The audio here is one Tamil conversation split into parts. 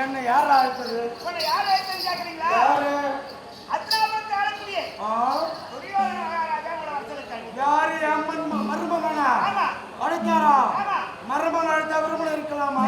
என்ன யார் அழைத்தது? யார் அழைத்தது கேக்குறீங்களா? யாரு அம்மன் மருமகனா? அழைத்தாரா? மருமகன் அழைத்த விரும்பல இருக்கலாமா?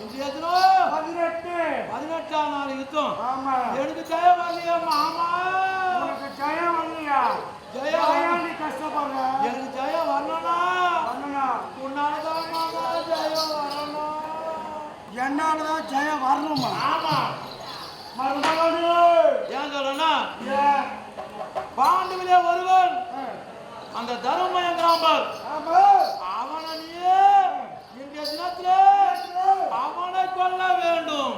இன்றைய தினம் 18ஆம் நாள் யுத்தம். ஆமா. எனக்கு ஜெயம் வரலையா மாமா? உனக்கு ஜெயம் வரலையா? ஜெயம் நீ கஷ்டப்படுற. எனக்கு ஜெயம் வரணும்னா உன்னாலதான் மாமா ஜெயம் வரணும். என்னாலதான் ஜெயம் வரணுமா? ஆமா. மருமகனே ஏன் சொல்லனா பாண்டுவிலே ஒருவன் அந்த தர்மயங்கிறான் பார். அவனை நீயே இன்றைய தினத்திலே அவனை கொல்ல வேண்டும்.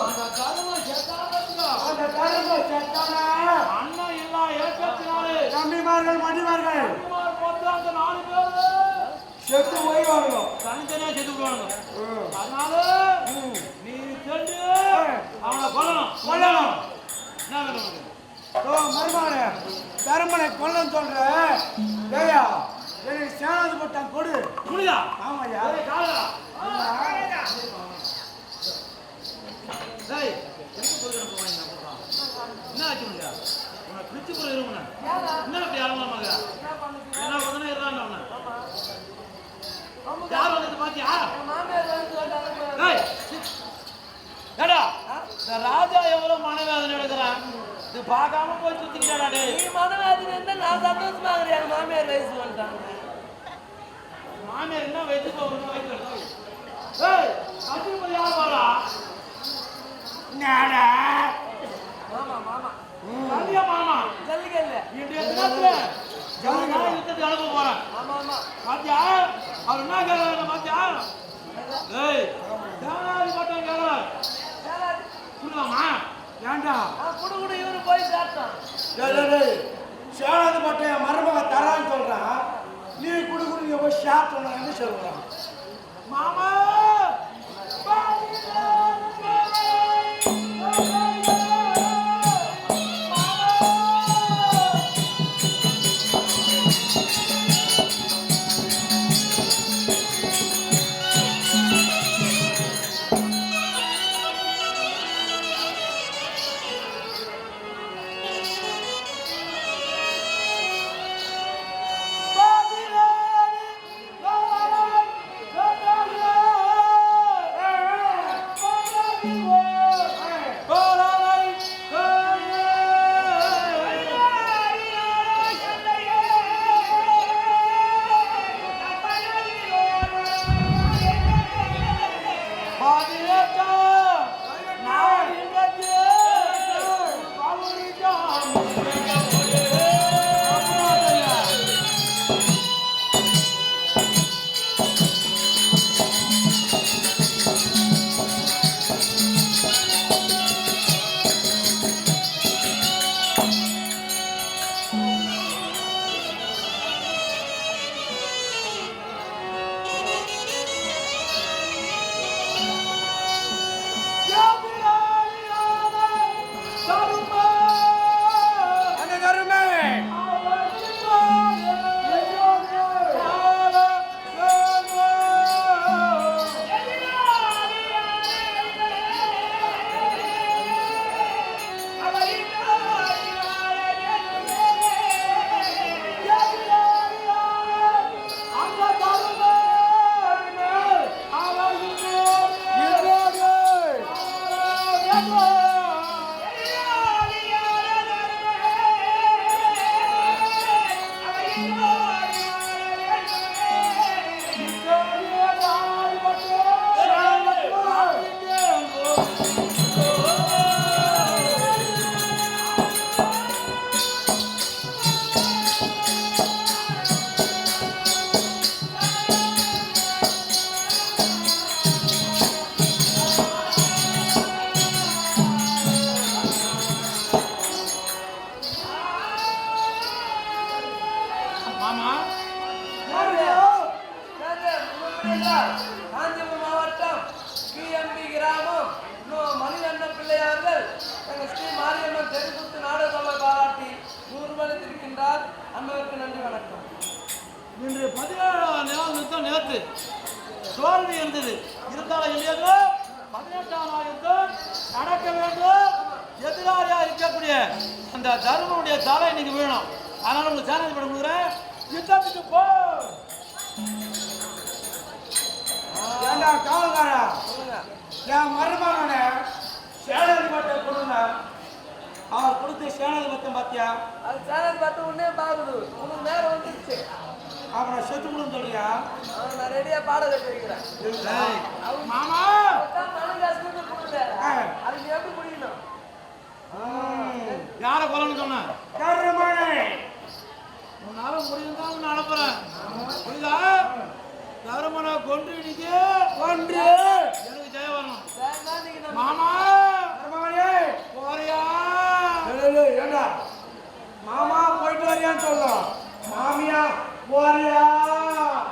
அந்த தர்மம் செத்தான அண்ணன் இல்லா இலக்கத்தினாலே தம்பிமார்கள் மணிமார்கள் போட்டு அந்த 4 பேர் செத்து போய்வாங்க. தனித்தனியா செத்து விடுவாங்க. அதனால நீ சென்று அவனை கொல்லணும். என்ன வேணும்? மருமகனே தருமனை கொல்லன்னு சொல்ற. ஏயா எனக்கு சேனாதி பட்டம் கொடு. புரியா? ஆமாய்யா. காலடா. டேய் எனக்கு பொறுக்கற போவாங்க நான் போறேன். என்ன ஆச்சு உனக்கு? உன பிடிச்சு போற இருமுன. என்ன அப்படி ஆரம்பமாங்க? என்ன பண்ணனே இருறானே அவன. யார் வந்து பாத்தியா? டேய் ஏடா இந்த ராஜா எவ்வளவு மனவேதனை எடுக்கறான். இது பார்க்காம போய் சுத்திக்கிட்டாடா டேய். நீ மனவேதனை இருந்தா நான் சந்தோஷமா இருக்கேன். மாமியார் வயசு வந்துட்டாங்க. மாமியார் என்ன வயசு போகணும் வயசு. டேய் அடிமொழி யார் வரா? நாடா மாமா கல்யா மாமா ஜல்லிக்கல்ல இன்றைய தினத்துல ஜல்லிக்கா யுத்தத்துக்கு அனுப்ப போறேன். ஆமா பாத்தியா அவர் என்ன கேட்கறாங்க பாத்தியா? டேய் சேனாதி பட்டம் கேட்கறாரு. புரியலாமா? ஏண்டா குடு இவரு போய் சாப்பிட்டான். சேனாதி பட்டம் என் மருமக தரான்னு சொல்றான். நீ குடுக்குறீங்க போய் ஷாப் சொன்ன என்ன சொல்றான்? மாமா காஞ்சிபுரம் மாவட்டம் கிஎம்பி கிராமம் மணிவண்ணன் பிள்ளையார்கள் எங்கள் ஸ்ரீ மாரியம்மன் தெருக்குத்து நாடக சபை பாராட்டி 100 மணித்திருக்கின்றார். அன்பருக்கு நன்றி வணக்கம். இன்று 17ஆம் நாள் யுத்தம் நேற்று தோல்வி இருந்தது. இருந்தாலும் இல்லையோ 18ஆம் நாள் யுத்தம் நடக்க வேண்டும். எதிராளியா இருக்கக்கூடிய அந்த தர்மனுடைய தலை இன்னைக்கு வேணும். அதனால உங்களுக்கு சேனல் பண்ண கொடுக்குறேன். யுத்தத்துக்கு போ. ஏண்டா காவல்காரா, சொல்லுங்க. என் மருமகனோட சேனாதிபதியை கொடுங்க. அவர் கொடுத்த சேனாதிபத்தியம் பார்த்தியா? அது சேனல் பார்த்து உன்னே பாக்குது. உனக்கு நேரம் வந்துருச்சு. அப்புறம் செத்து முடியும் சொல்றியா? நான் ரெடியா பாட கட்டி வைக்கிறேன். ஏய், மாமா அதான் மனு காசு கொடுக்குறாரு. அதுக்கு எப்படி குடிக்கணும்? யாரை கொல்லணும்னு சொன்ன? கருமனை உன்னால முடியும்தான் உன்னை அனுப்புறேன். புரியுதா? தருமனை கொன்று இன்னைக்கு ஒன்று எனக்கு ஜெயம் வரணும். வேணா நீங்க நம்ம மாமா கருமனை போறியா? ஏண்டா மாமா போயிட்டு வரியான்னு சொல்லும். மாமியா போறியா?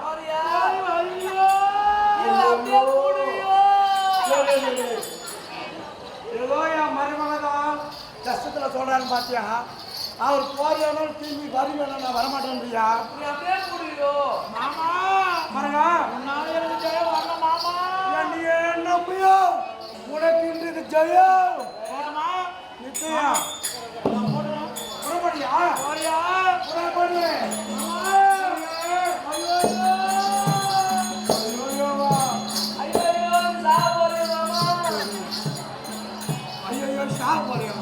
போறியா? ஐயோ! இல்ல அப்படியே கூடுவியோ? ஏதோ என் மருமகன் தான் கஷ்டத்துல சொல்றான்னு பாத்தியா? அவர் போறியானு திரும்பி வருவேன், நான் வரமாட்டேன்றியா? நீ அப்படியே கூடுவியோ? மாமா மருகா, உன்னால எனக்கு ஜெயம் வரணும் மாமா. நீ என்ன புயோ? உனக்கு இன்றைக்கு ஜெயம் போடுமா? நிச்சயம். நான் போடுறேன். புறப்படியா? போறியா? புறப்படு. ஐயோவா. ஐயோ சா போறியா மாமா? ஐயோ ஷா போறியா?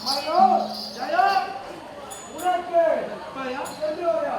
மருகோ, ஜெயம் உனக்கு போறியா? சென்று வரியா?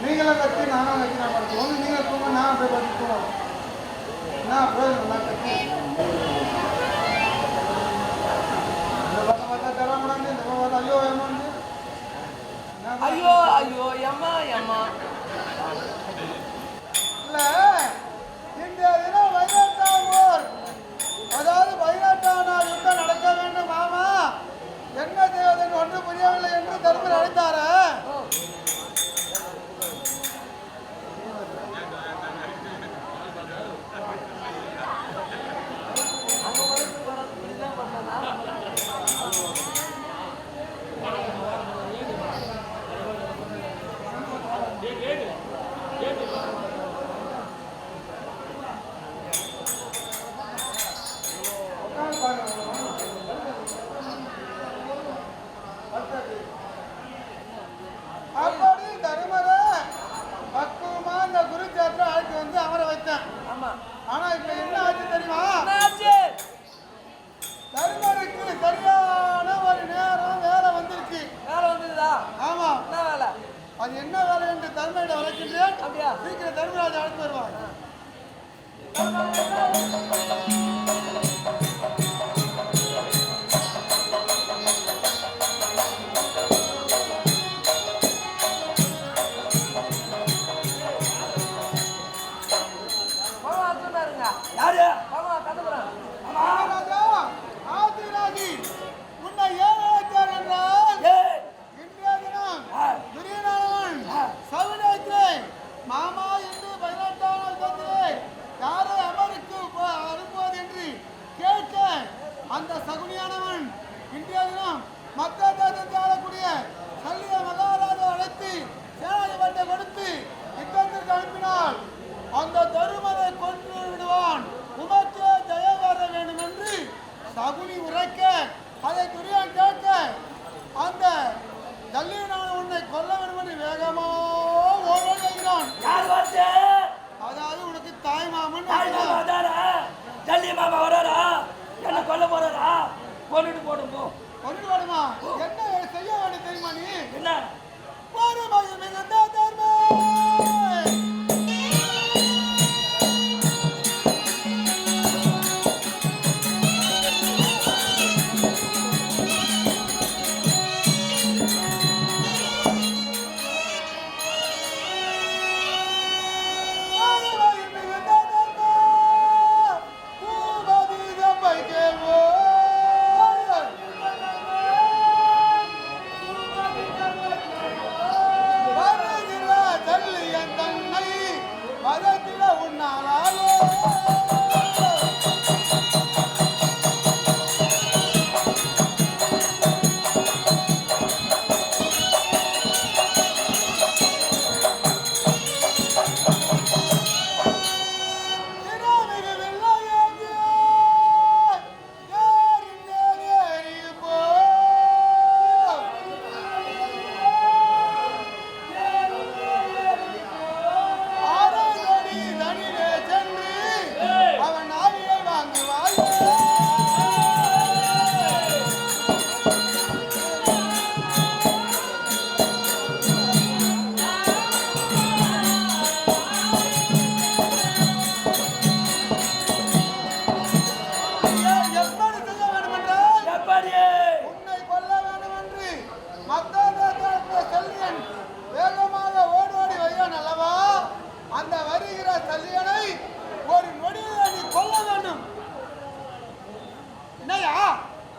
நீங்களும் கத்தி நானும் கத்தினா ஒன்று நீங்கள் தூங்க நான் அப்படியே பார்த்து தூங்கணும். என்ன பிரயோஜனம் நான் கத்தி இந்த பக்கம் பார்த்தா தர முடியாது, இந்த பக்கம் பார்த்தா ஐயோ ஏமாந்து ஐயோ ஐயோ எம்மா எம்மா. இல்லை இந்த தினம் வைரத்தாமூர், அதாவது வைரத்தானார் யுத்தம் நடக்க வேண்டும் மாமா. என்ன செய்வதென்று ஒன்று புரியவில்லை என்று தர்மர் அழைத்தாரா? அப்படி தருமர பக்குவமா இந்த குரு சேற்ற அழைத்து வந்து அமர வைத்தேன். ஆமா. ஆனா இப்ப என்ன ஆச்சு தெரியுமா? என்னாச்சு? தருமருக்கு சரியான ஒரு நேரம் வேலை வந்துருச்சு. வேலை வந்துதா? ஆமா. என்ன வேலை? அது என்ன வேலை என்று தர்மரிடம் வளர்க்கின்றேன். அப்படியா? சீக்கிரம் தர்மராஜ் அழைத்து வருவாங்க. மாமா சொன்னாருங்க. யாரு? மாமா கதவுறாங்க. தாய் மாமா வந்தாரா? ஜல்லி மாமா வராரா? என்ன கொல்ல போறாரா? கொண்டுட்டு போடும் போ. கொண்டு வருமா? என்ன செய்ய வேண்டிய தெரியுமா நீ? என்ன? பாரமாய் மிகுந்த தர்மை.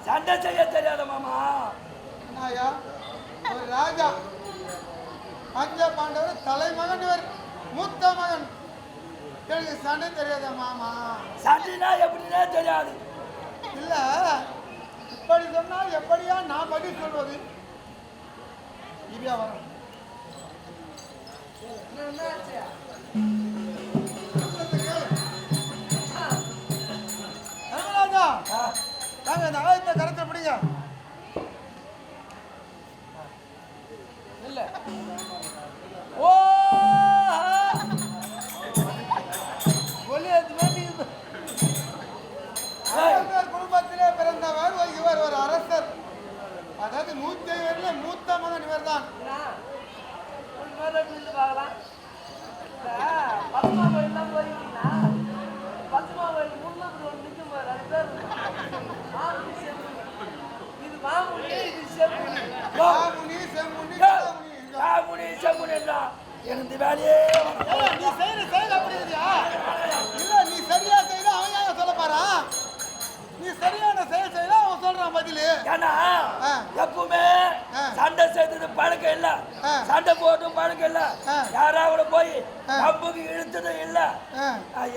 சண்டை செய்ய தெரியாத மாமா. என்னய்யா, ஒரு ராஜா பஞ்ச பாண்டவர் தலைமகன், இவர் மூத்த மகன். எனக்கு சண்டை தெரியாத மாமா. சண்டைனா எப்படின்னா தெரியாது. இல்ல, இப்படி சொன்னால் எப்படியா நான் பதில் சொல்வது? இப்படியா வரும் ராஜா, நாங்க இந்த ஆயத்தை கருத்தை பிடிங்க. இல்ல ஓ குடும்பத்திலே பிறந்தவர் இவர் ஒரு அரசர். அதாவது 150 மூத்த மகன் இவர் தான். பார்க்கலாம். பசுமா கோயிலாம் போயிருக்கீங்களா? பசுமா கோயில் முன்னூறு நிற்கும் போது அது பேர் இது மாமுனி, இது செம்முனி. மாமுனி, செம்முனி, மாமுனி செம்முனி எனக்கு வேலையே. நீ செய்யற செயல் அப்படி இருக்கியா? இல்ல, நீ சரியா செய்யல அவன் ஏன் சொல்ல பாரா? நீ சரியான செயல் செய்யல அவன் சொல்றான் பதிலு. ஏன்னா எப்பவுமே சண்டை செய்தது பழக்கம் இல்ல, சண்டை போட்டும் பழக்கம் இல்ல, யாராவது போய் கம்புக்கு இழுத்ததும் இல்ல.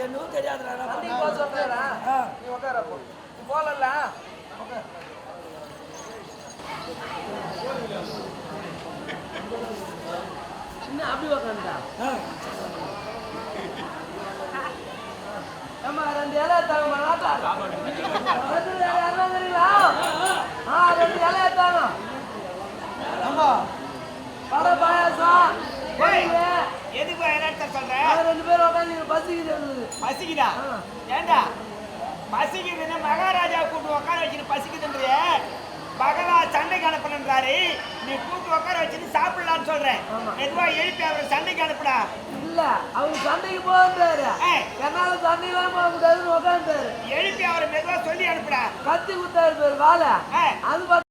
என்னவும் தெரியாது. நீ உட்கார போல இன்னும் அப்படி உட்காந்துட்டா. ஏமா 2 இலை எடுத்தாங்கம்மா நாட்டா. 2 தெரியுங்களா? 2 இலை எடுத்தாங்க. ஆமா, வடை பாயாசம் எதுக்கு என்ன சொல்ற? 2 பேரும் உட்காந்து பசிக்குது. பசிக்குதா? ஏண்டா பசிக்குதுன்னு மகாராஜா கூட்டு உட்கார வச்சுட்டு பசிக்குதுன்றிய பகவா சண்டைக்கு அனுப்பணுன்றாரு. நீ கூட்டு உட்கார வச்சுட்டு சாப்பிடலான்னு சொல்றேன். மெதுவா எழுப்பி அவரை சண்டைக்கு அனுப்புடா. இல்ல, அவங்க சண்டைக்கு போன்றாரு. என்னால சண்டையெல்லாம் போக முடியாதுன்னு உட்காந்துட்டாரு. எழுப்பி அவரை மெதுவா சொல்லி அனுப்புடா. கத்தி குத்தாரு பேர் வாழை. அது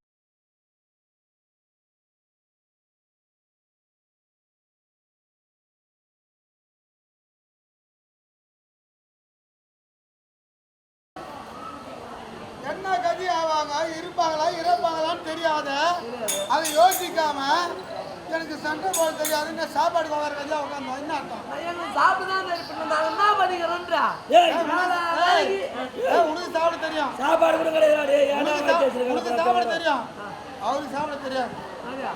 என்ன கதி ஆவாங்க, இருப்பாங்களா இறப்பாங்களான்னு தெரியாத, அதை யோசிக்காம எனக்கு சண்டை போட தெரியாதுன்னு சாப்பாடு வர கதியா உட்காந்து என்ன அர்த்தம்? சாப்பிட்டுதான் என்ன பண்ணிக்கிறோன்றா. உனக்கு சாப்பிட தெரியும், சாப்பாடு கூட கிடையாது. உனக்கு சாப்பிட தெரியும், அவருக்கு சாப்பிட தெரியாது.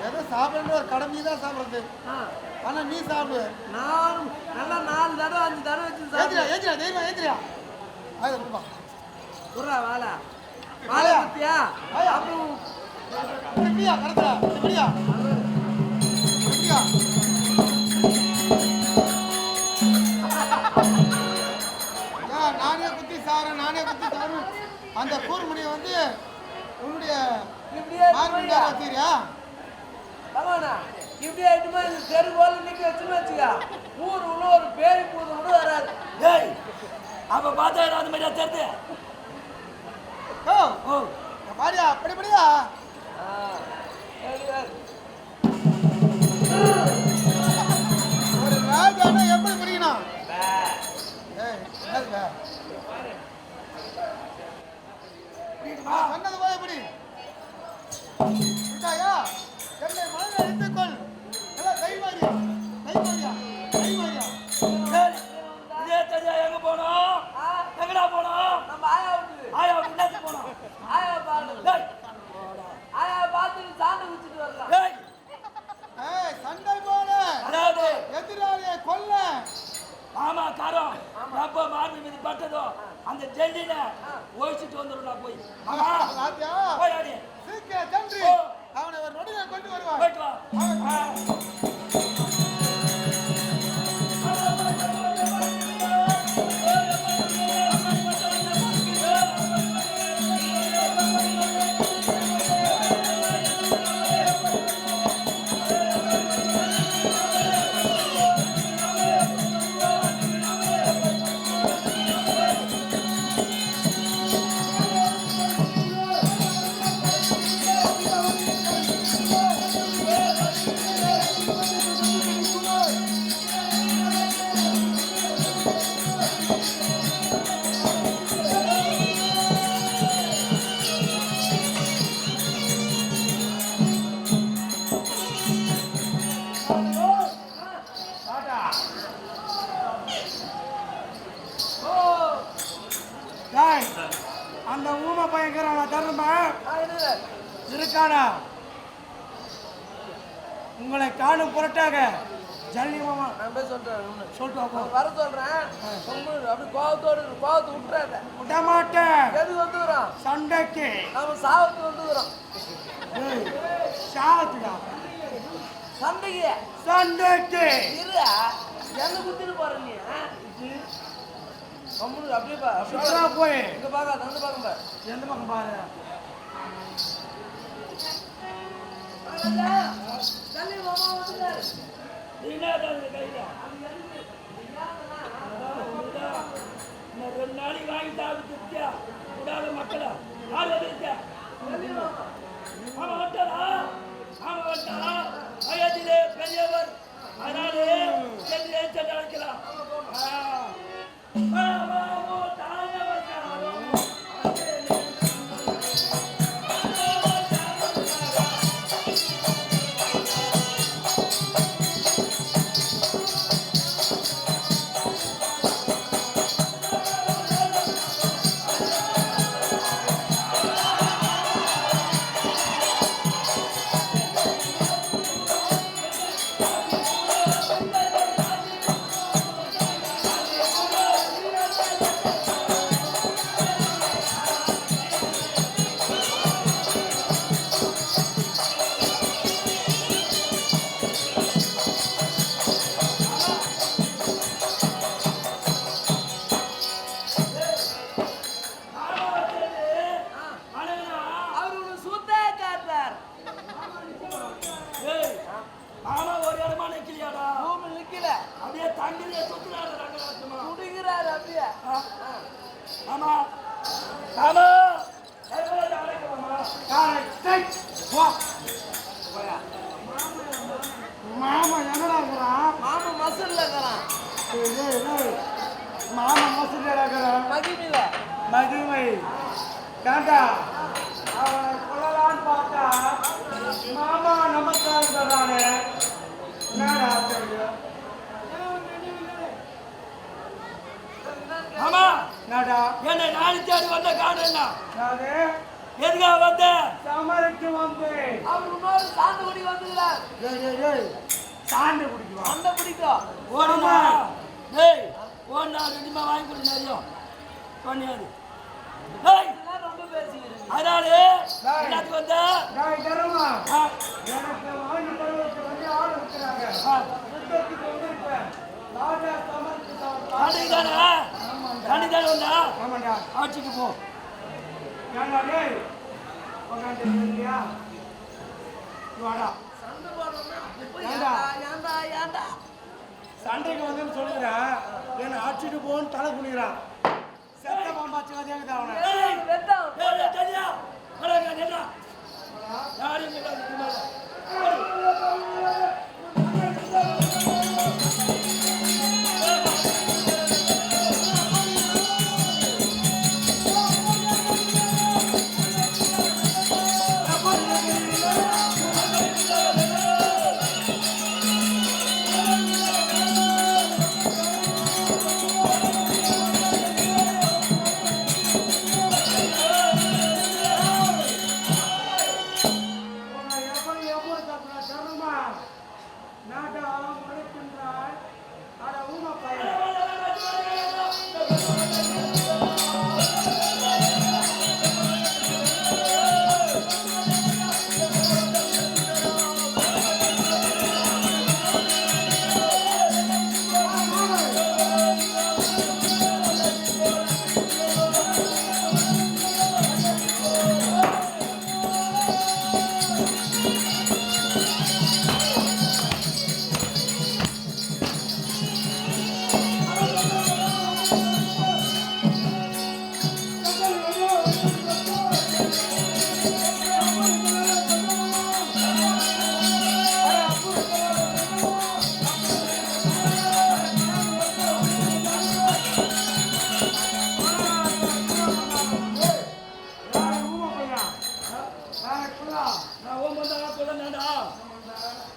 ஏதோ சாப்பிடுற ஒரு கடமை தான் சாப்பிடுறது. ஆனா நீ சாப்பிடு. நான் நல்லா 4 தடவை 5 தடவை வச்சு ஏந்திரியா ஏந்திரியா தெய்வம் ஏந்திரியா. அது கொடுப்பா குர்ரா வாழை வாழை பத்தியா அப்புறம் எப்படியா கடத்துறா எப்படியா எப்படியா சாரேன், நானே குத்தி தரேன். அந்த கூர்முடியை வந்து உன்னுடைய இப்படியே மார்பில் வச்சிரியா? பகவானா இப்படி ஆயிட்டுமா இந்த தெரு போல நிக்க வச்சுன்னு வச்சுக்கா ஊர் உள்ள ஒரு பேய் பூது கூட வராது. ஏய் அப்ப பார்த்தா அந்த மாதிரியா தெரியுது? ஓ ஓ பாரியா அப்படி படியா? ஒரு ராஜானா எப்படி பிடிக்கணும்? ஏய் என்னது சொன்னது போய் எப்படி விட்டாயா? என்னை மனதில் எடுத்துக்கொள். எல்லாம் கைமாரியா கைமாரியா கைமாரியா? இதே தெரியா எங்க போனோம்? எங்கடா போனோம்? நம்ம ஆயா விட்டுது ஆயா முன்னாடி போனோம். ஆயா பாடு டேய் ஆயா பார்த்துட்டு சாண்டை குச்சிட்டு வரலாம். டேய் ஏய் சண்டை போல அதாவது எதிராளியை கொல்ல. ஆமா காரம் எப்ப மார்பு மீது பட்டதோ அந்த ஜெல்லில ஒழிச்சிட்டு வந்துடும்டா போய். ஆமா ராஜா போய் அடி சீக்கிரம் சென்று அவனை ஒரு நொடியை கொண்டு வருவான். போயிட்டு வா. அந்த ஊமை பயங்கரான தர்ம இருக்கானா? உங்களை காணும் பொருட்டாக ஜல்லி மாமா நான் போய் சொல்றேன் சொல்லிட்டு வா. வர சொல்றேன். அப்படி கோவத்தோடு கோவத்தை விட்டுறாத. விட மாட்டேன். எதுக்கு வந்துக்கிறோம்? சண்டைக்கு நம்ம சாவத்துக்கு வந்துக்கிறோம். சாத்துடா சண்டைக்கு சண்டைக்கு இரு என்ன குத்திட்டு போற நீ? கம்முனு அப்படியே பா சுத்தரா போய் இங்க பாக்காத வந்து பாக்க எந்த பக்கம் பாரு. தள்ளி மாமா வந்துட்டாரு. ரெண்டு நாளைக்கு வாங்கி சாப்பிட்டு விடாத மக்களா ஆள் வந்துருச்சா? அவன் வந்தாரா? அவன் வந்தாரா? வயதிலே பெரியவர் அதனாலே சென்று அழைக்கலாம். ஆமா ஆமா மாமா என்னடா இருக்கிறான்? மாமா மசல்ல இருக்கிறான். மாமா மோசடியா இருக்கிறான். மகிமில மகிமை காண்டா அவனை கொள்ளலான்னு பார்த்தா மாமா நமஸ்காரம் சொல்றானே. என்னடா தெரியும்? ஆமா என்னடா என்னை நாலு தேடி வந்த காரணம் நானே எதுக்காக வந்த? சமருக்கு வந்து அவர் இன்னொரு சாந்து குடி வந்துக்கிறார். சாண்டு குடிக்குவா. அந்த பிடிக்கும். ஓடுமா டேய் ஓடுனா ரெண்டுமா வாங்கி கொடு நிறையும் பண்ணியாது. டேய் இதெல்லாம் ரொம்ப பேசிக்கிறீங்க. அதனால எல்லாத்துக்கு வந்த நான் தருமா எனக்கு வாங்கி தருவதற்கு வந்து ஆள் இருக்கிறாங்க. யுத்தத்துக்கு வந்திருப்பேன். ராஜா சமருக்கு தானே தனிதான் வந்தா ஆமாண்டா ஆட்சிக்கு போ. ஏன்டா டேய் உட்காந்துருக்கியா வாடா சண்டை போடுறோம்னா அப்படி போய் ஏண்டா? ஏன்டா ஏன்டா சண்டைக்கு வந்து சொல்லுகிறான் என்ன ஆட்சிட்டு போன்னு தலை குனிகிறான். செத்த பாம்பாச்சு வதியாங்க அவனை வெட்டம்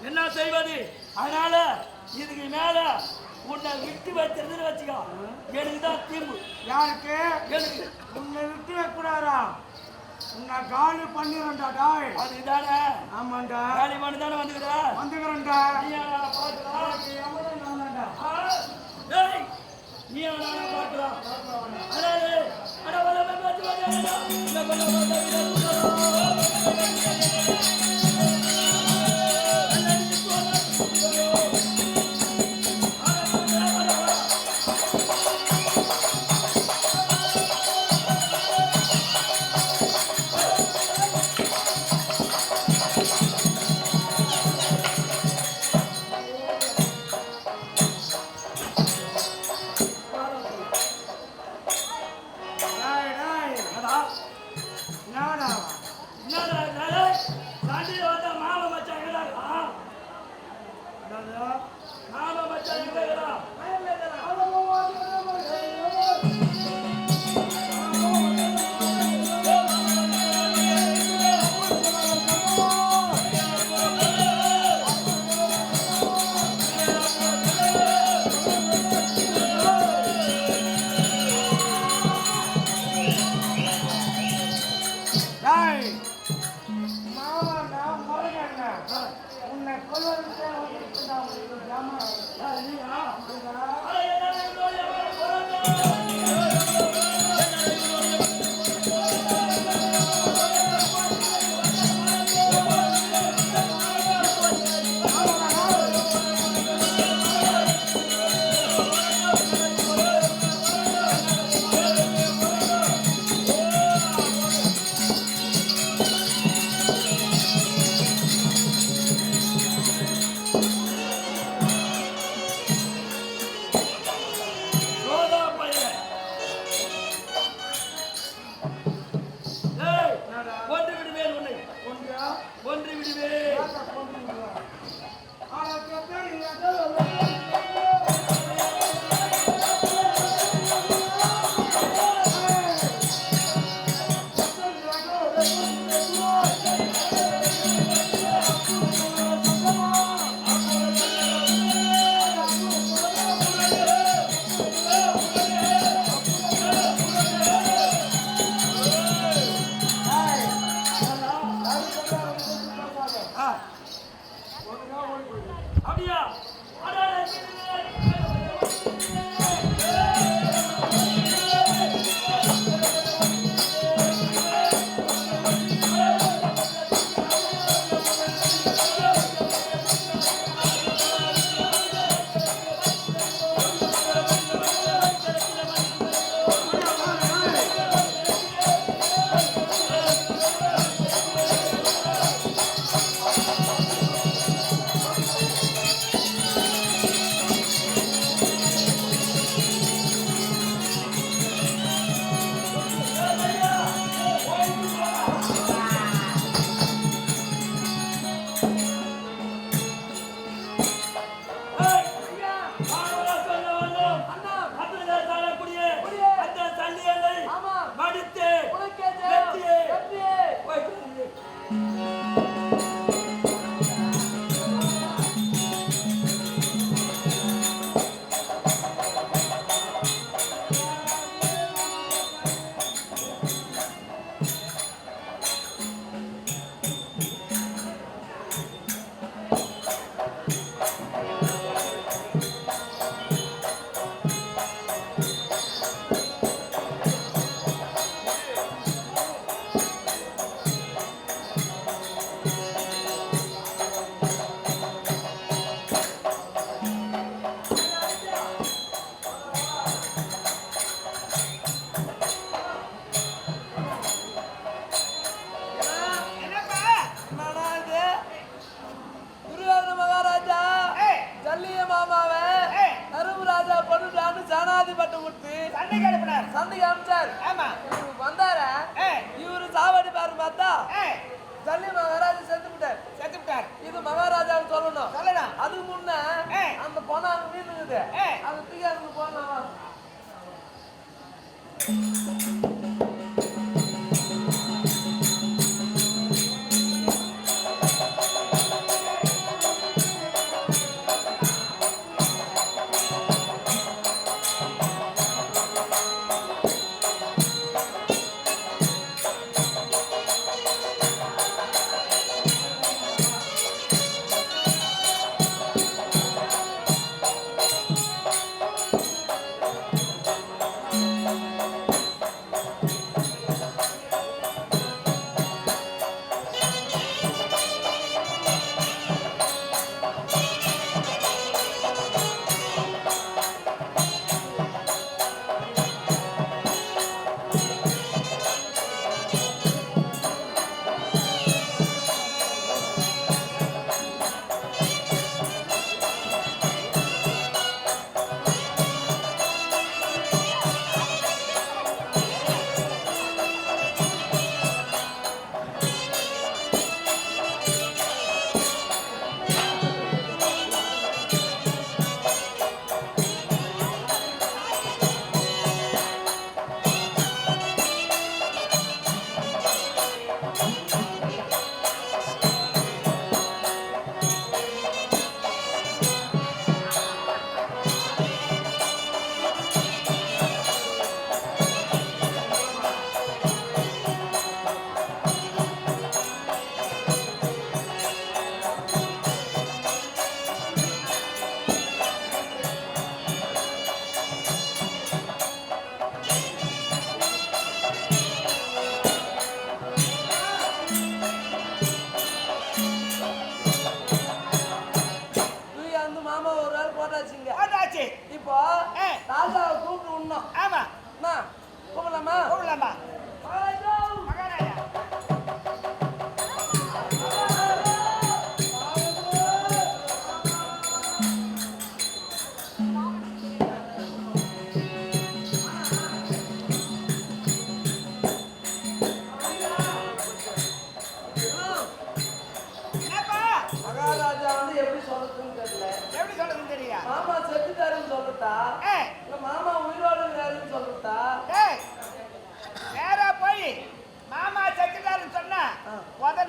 என்ன செய்வது? அதனால இதுக்கு மேல உன்னை விட்டு வைக்கிறதுன்னு வச்சுக்கோ, எனக்கு தான் தீம்பு. யாருக்கு எனக்கு உன்னை விட்டு வைக்கூடாதா உன்னை காலி பண்ணிடுறா டாய் அதுதானே ஆமாண்டா காலி மணி தானே வந்துக்கிற. வந்துக்கிறேன்டா நீ பார்க்கலாம், நீ பார்க்கலாம். அதாவது சண்டைக்கு அனுப்பினார். சண்டைக்கு அனுப்பிச்சாரு. ஆமா. இவரு வந்தாரா இவரு சாவடி பாரு பார்த்தா ஜல்லி மகாராஜா செத்து விட்டார். இது மகாராஜான்னு சொல்லணும். அதுக்கு முன்ன அந்த பொண்ணு அங்க வீட்டுக்குது. அது தூக்கி அங்க போனா இப்போ ராஜாவை கூப்பிட்டு விடணும். ஆமா கூப்பிடலாமா? மகாராஜா மகாராஜா வந்து எப்படி சொல்றதுன்னு தெரியல. எப்படி சொல்றதுன்னு தெரியல. மாமா செத்துட்டாருன்னு சொல்லிட்டா இல்ல மாமா உயிரோடு இருக்காருன்னு சொல்லிட்டா நேரா போய் மாமா செத்துட்டாருன்னு சொன்னா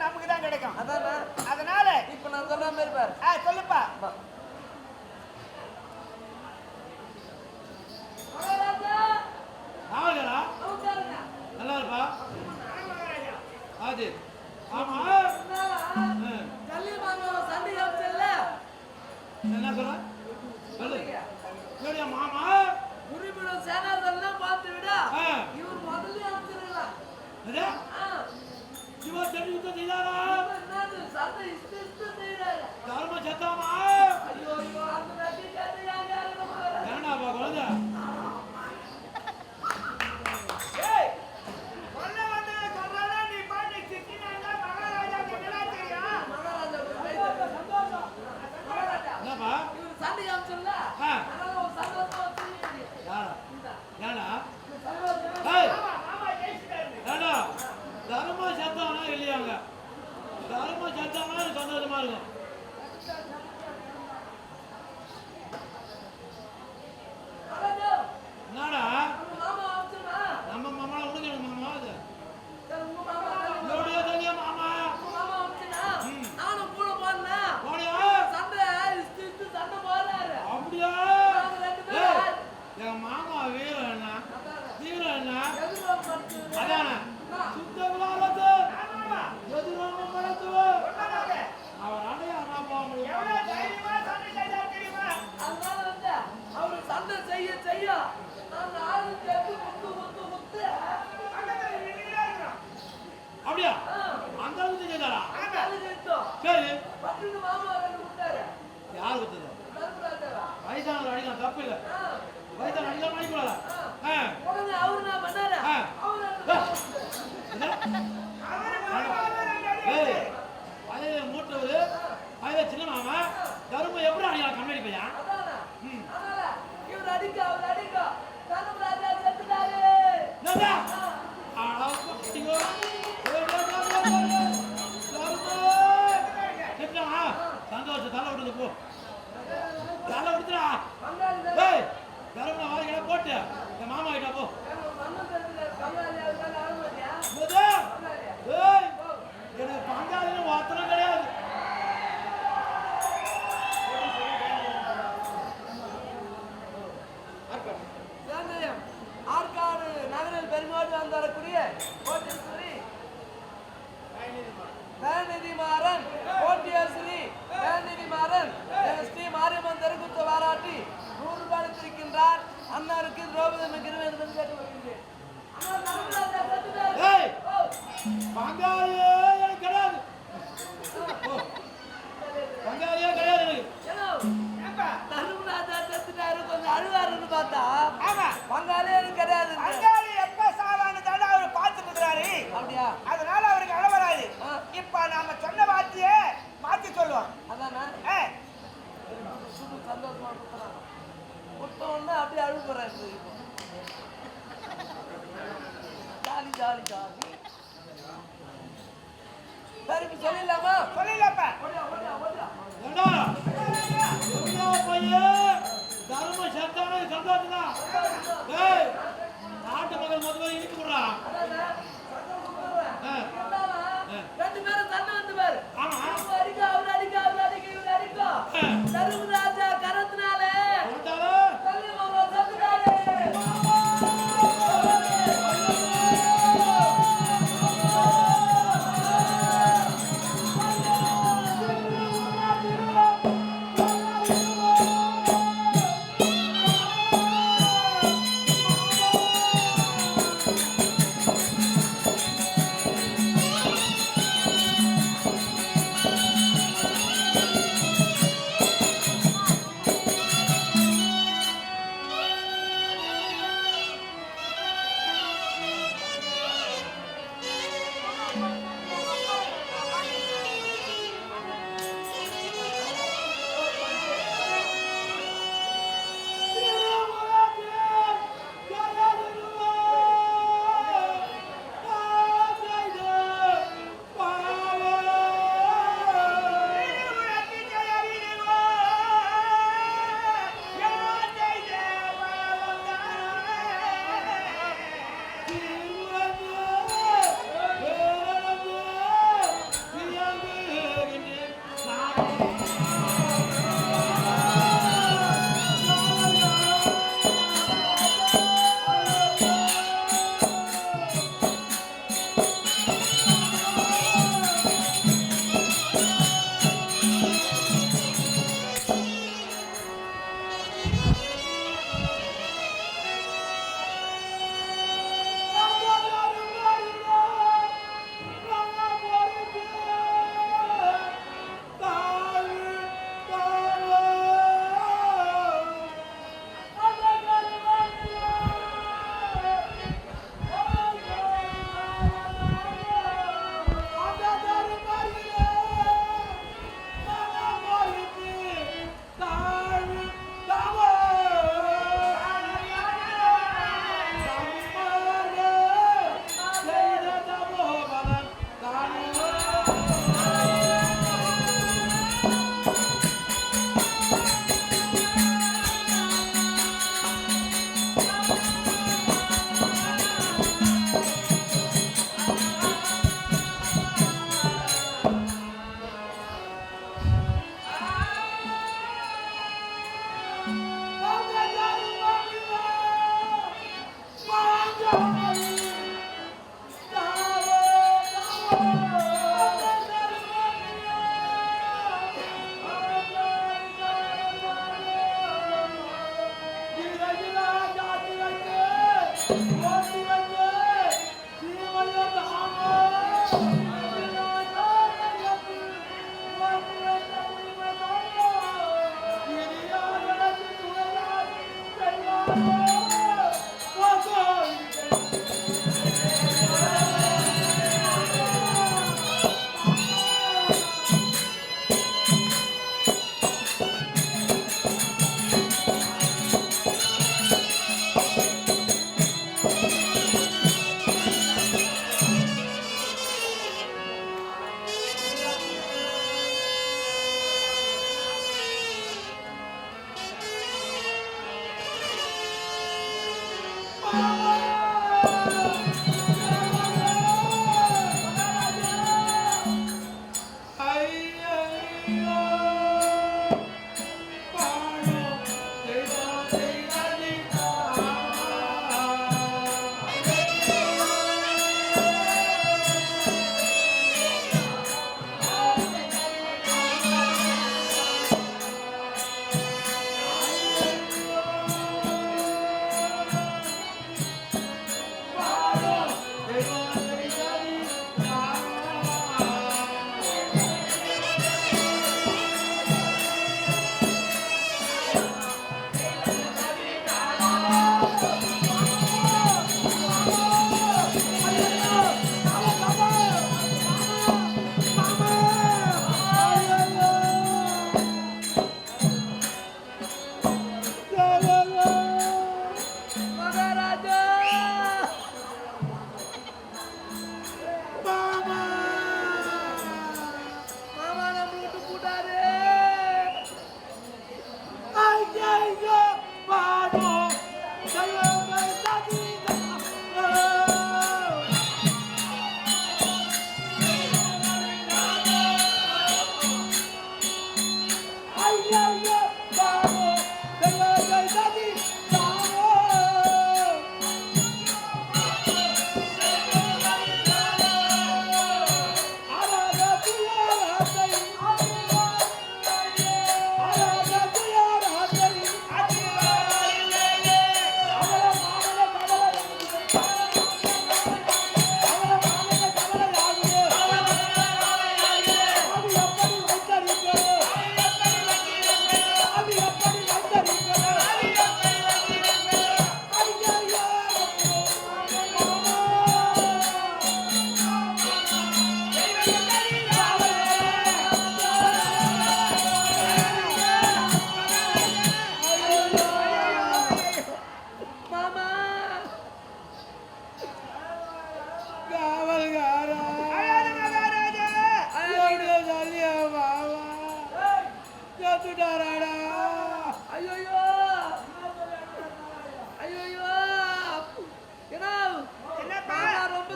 நமக்கு தான் கிடைக்கும். அதானே? அதனால இப்ப நான் சொல்ற மாதிரி பாரு. சொல்லுப்பா. நல்லா இருப்பா. ஆதி ஆமா ஜல்லி மாமா சண்டை காமிச்சல்ல என்ன சொல்ற? சொல்லு மாமா உரிமையில சேனாதெல்லாம் பார்த்து விட இவர் முதல்ல அனுப்பிச்சிடலாம். இவர் தெரிவித்த செய்தாரா? சண்டை இஷ்ட செய்யறாரு. தர்ம சத்தாமா? ஐயோ அந்த வெட்டி கேட்டு ஏண்டாப்பா குழந்தை தர்ம சத்தம்னா இல்லையாங்க. தர்ம சத்தம்னா சந்தோஷமா இருக்கும். என்னடா நம்ம மாமா உனக்கு மாமா என்னுடைய தனியா மாமா நானும் கூட போனேன். போனியா? சண்டை சண்டை போறாரு. அப்படியா? என் மாமா வீரன் வீரன் அதானே சுத்தகுலாலத்து எதிரான மனத்துவ அவர் அடையா நான் போக முடியும். அதனால வந்து அவரு சண்டை செய்ய செய்ய அந்த ஆளு கேட்டு முத்து முத்து முத்து அப்படியா? அந்த அளவுக்கு செய்தாரா? சரி சரி பட்டு மாமா ரெண்டு விட்டாரு. யாரு கொடுத்தது? வயசானவர் அடிக்கலாம் தப்பு இல்லை. வயசான அடிக்கலாம் அடிக்கூடாதா? உடனே அவரு நான் பண்ணாரு. வயதை மூட்டவர் வயதை சின்ன மாமா தருமம் எப்படி அடிக்கலாம் கண்ணாடி பையன்? இவர் அடிக்க அவர் அடிக்க தர்மராஜா செத்துட்டாரு. Jolly jolly. சரி இப்ப சொல்லிடலாமா? சொல்லிடலாப்பா. ஏண்டா என்ன பையன் தர்ம சத்தான சந்தோஷம் தான். டேய் நாட்டு மகள் முதல்ல இழுத்து விடுறா. ரெண்டு பேரும் தண்ணி வந்து பாரு. ஆமா. இவரு அடிக்க, அவரு அடிக்க, அவரு அடிக்க, இவரு அடிக்க. தர்மராஜா கரத்தினாலே தள்ளி மகன் செத்துட்டாரு.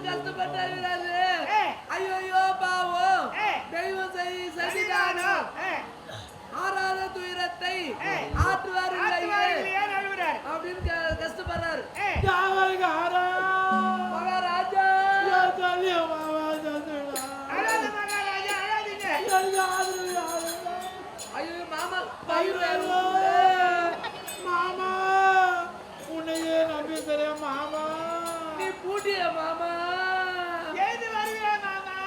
கஷ்டப்பட்டு அழுகிறாரு. ஐயோ பாவம், தெய்வம் செஞ்சிட்டானோ ஆறாத துயரத்தை ஆற்றுவார் அப்படின்னு கஷ்டப்படுறாரு. மகாராஜா ஐயோ மாமா மாமா உன்னையே நம்பி தெரியும் மாமா. நீ பூட்டிய மாமா ஏது வருவியா மாமா?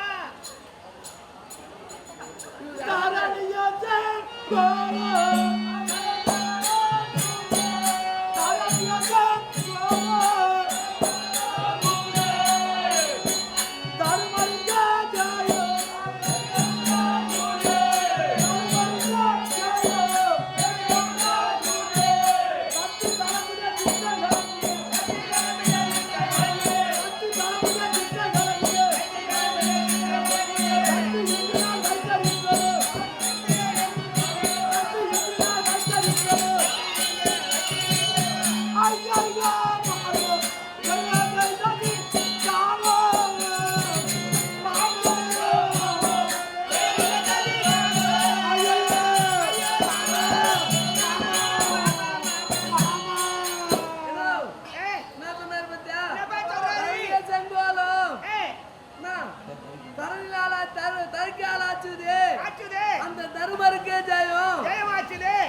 அந்த தருமருக்கே ஜெயம்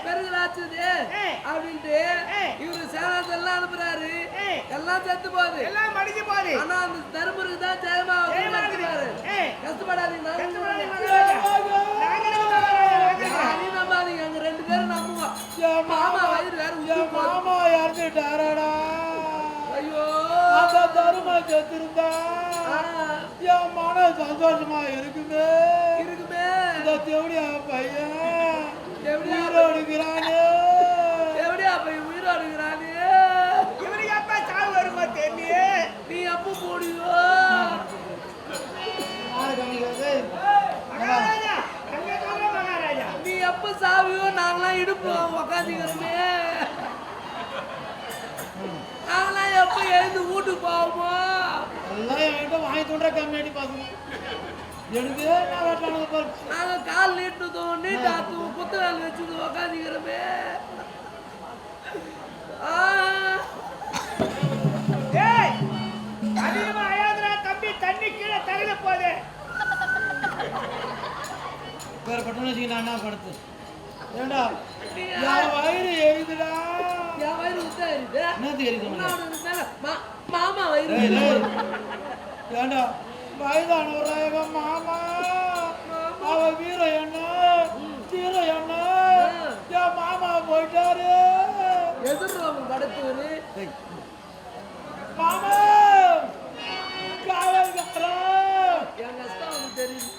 பெருகலாச்சுது அப்படின்ட்டு இவரு சேலத்தெல்லாம் அனுப்புறாரு. எல்லாம் செத்து போகுது, எல்லாம் மடிஞ்சு போகுது. ஆனா அந்த தருமருக்கு தான் ஜெயமா கஷ்டப்படாதீங்க. நம்பாதீங்க, அங்க 2 பேரும் நம்புவோம். மாமா வயிறு வேற மாமா இறந்துட்டாரடா. ஐயோ அந்த தரும செத்துருந்தா என் மன சந்தோஷமா இருக்குமே. இந்த தேவடியா பையன் உயிரோடுகிறானே. எப்படியா பையன் உயிரோடுகிறானே? இவருக்கு எப்ப சாவு வருமா தெரியலையே. நீ எப்ப போடுவோ? மகாராஜா அங்கே சொல்ற மகாராஜா, நீ எப்ப சாவியோ நாங்களாம் இடுப்பு உக்காந்துக்கிறோமே. நாங்களாம் எப்ப எழுந்து வீட்டுக்கு போவோமோ? எல்லாம் என்கிட்ட வாங்கி தோன்ற கம்மியாடி பசங்க எடுத்து நான் வெட்டானுங்க பாரு. நாங்க கால் நீட்டுதோம், நீட்டாத்துவோம், புத்தகால் வச்சுது உக்காந்துக்கிறோமே. ஏய் அதிகமா அழாதடா தம்பி, தண்ணி கீழே தரையில போகுது. வேற பட்டணம் வச்சுக்கிட்டா என்ன படுத்து ஏண்டா என் வயிறு எரியுதுடா. என் வயிறு உத்தா இருக்கு. என்னது எரியுது? மாமா வயிறு ஏண்டா வயதானவரா எங்க மாமா. அவ வீர என்ன தீர என்ன என் மாமா போயிட்டாரு. எதிர்ப்பு படுத்துவரு மாமா காவல்காரா என் கஷ்டம் அவனுக்கு தெரியும்.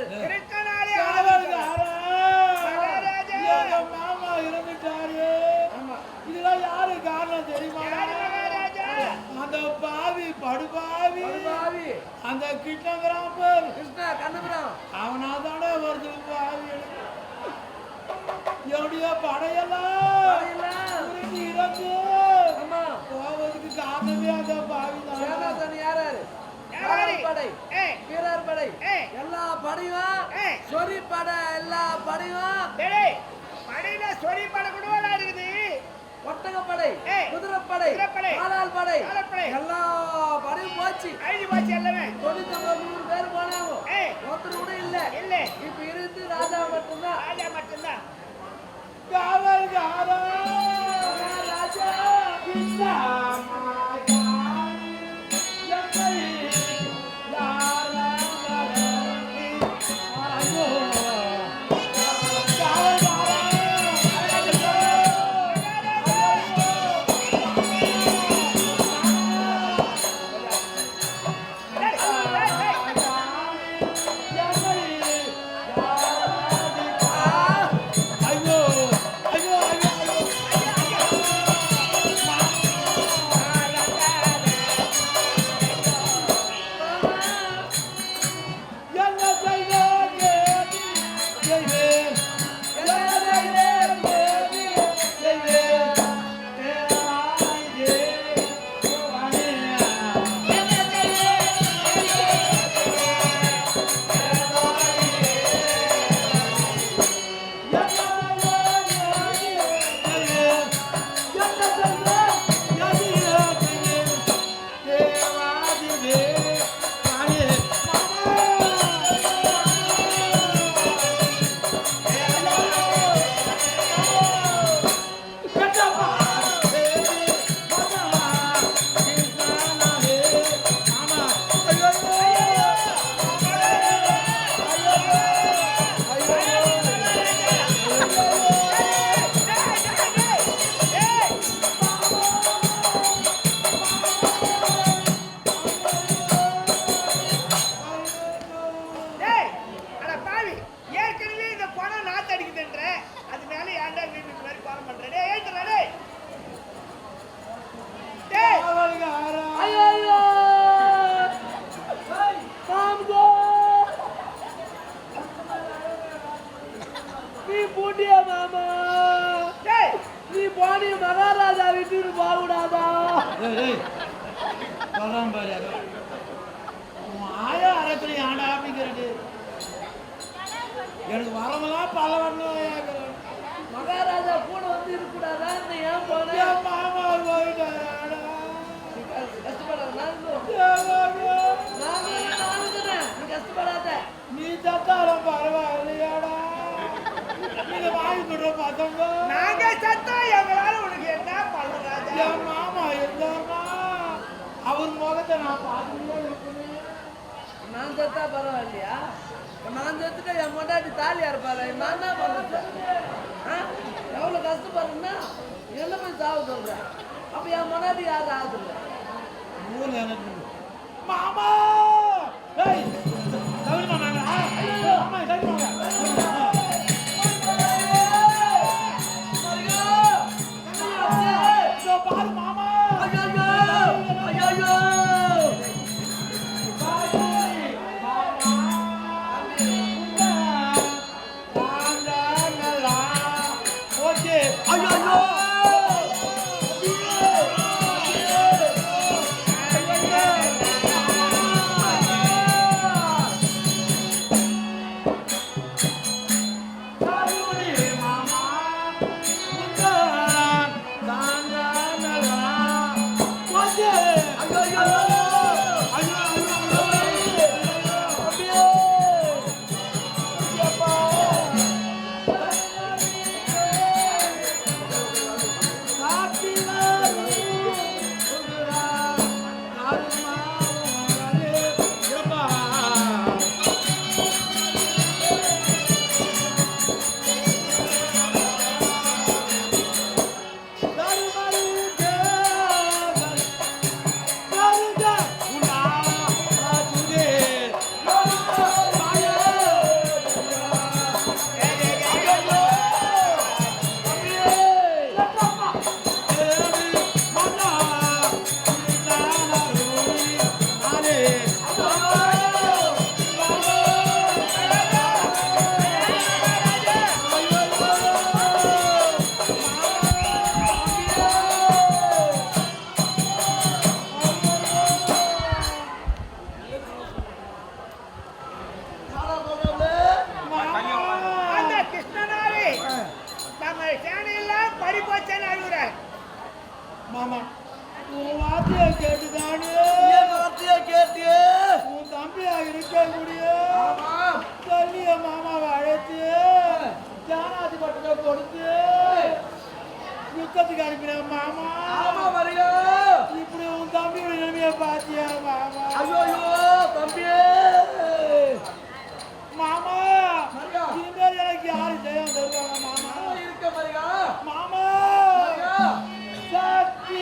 யாரு கிருஷ்ணனாலே காவல்காரா, மகாராஜா. எங்க மாமா இறந்துட்டாரு. ஆமா இதெல்லாம் யாரு காரணம் தெரியுமா? யாரு மகாராஜா? அந்த பாவி படுபாவி பாவி அந்த கிருஷ்ணகிராமர் கிருஷ்ணா கண்ணபுரம் அவனாதானே வருது பாவி. என்னுடைய படையெல்லாம் படையெல்லாம் உருகி இறந்து ஆமா போவதுக்கு காரணமே அந்த பாவி தான். சேனாதன் யாரு யாரு? படை ஏய், வீரர் படை ஏய். எல்லா படையும் ஏய். சொறி படை எல்லா படையும் டேய், படையில சொறி படை கூடவா இருக்குது? ஒட்டகப்படை ஏய். குதிரைப்படை குதிரைப்படை. காலால் படை காலாள்படை. எல்லா படையும் போச்சு அழிஞ்சு போச்சு எல்லாமே. 99 பேர் போனாங்க ஏய். ஒருத்தர் கூட இல்ல இல்ல. இப்ப இருந்து ராஜா மட்டும்தான் ராஜா மட்டும்தான். காவல்காரா, ராஜா கிருஷ்ணா டேய், டேய், டேய். ஐயோ ஐயோ ஐயோ என்ன செய்வேன் செய்வேன் டேய், அட பாவி, ஏற்கனவே இந்த பணம் நாத்தடிக்குதுன்ற, அதனால ஏன்டா வீட்டுக்கு இந்த மாதிரி பாரம் பண்ற? டேய், ஏத்துடா, டேய். டேய், காவல்காரா, ஐயோ மாம்கோ நீ பூட்டிய மாமா டேய், நீ போனி மகாராஜா வீட்டுக்கு போகக்கூடாதா ஏய், ஏய், சொல்றான் பாரு யாரோ. உன் ஆயா அரைக்கணி ஆண்டா அப்படிங்கிறது எனக்கு வரமெல்லாம் பல வரணும். மகாராஜா கூட வந்து இருக்கக்கூடாதா நீ ஏன் போன என் மாமா போயிட்டாரா. கஷ்டப்படாத என் மாமா, நீ கஷ்டப்படாத நீ தத்தாலும் பரவாயில்லையாடா. இதை வாங்கி கொடுற பசங்க நாங்க சத்தா எங்களால உனக்கு என்ன பண்ண ராஜா? என் மாமா இருந்தாருன்னா அவர் முகத்தை நான் பார்த்துக்கிட்டே இருப்பேன். நான் செத்தா பரவாயில்லையா இப்ப நான் செத்துட்டா என் முன்னாடி தாலியா இருப்பாரு நான் தான் பண்ணுறது எவ்வளவு கஷ்டப்படுறேன்னா என்ன போய் சாவு சொல்றேன் அப்ப என் முன்னாடி யாரும் ஆகுதுல்ல ஊர்ல எனக்கு மாமா ஏய் தவிர மாமா மாமா தவிர மாமா இதோ பாரு மாமா ஓகே மாமா உன் வார்த்தையை கேட்டுதானே என் வார்த்தையை கேட்டியே உன் தம்பியா இருக்கக்கூடிய சொல்லிய மாமாவை அழைத்து ஜானாதிபட்டத்தை கொடுத்து யுத்தத்துக்கு அனுப்பினேன் மாமா. ஆமா மரியா இப்படி உன் தம்பியோட நிலைமையை பார்த்தியா மாமா? ஐயோ தம்பியே மாமா மரியா இனிமேல் எனக்கு யாரு ஜெயம் தருவாங்க மாமா? இருக்க மரியா மாமா மரியா சக்தி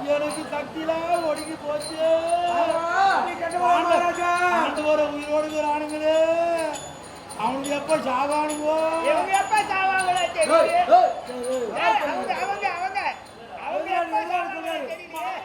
எனக்கு சக்தியெல்லாம் ஒடுங்கி போச்சு. உயிரோடு ஆணுங்களே அவனுக்கு எப்ப சாவானுவோ எப்ப சாவாங்களோ தெரியும். அவங்க அவங்க அவங்க அவங்க எப்ப சாவாங்களோ தெரியும்.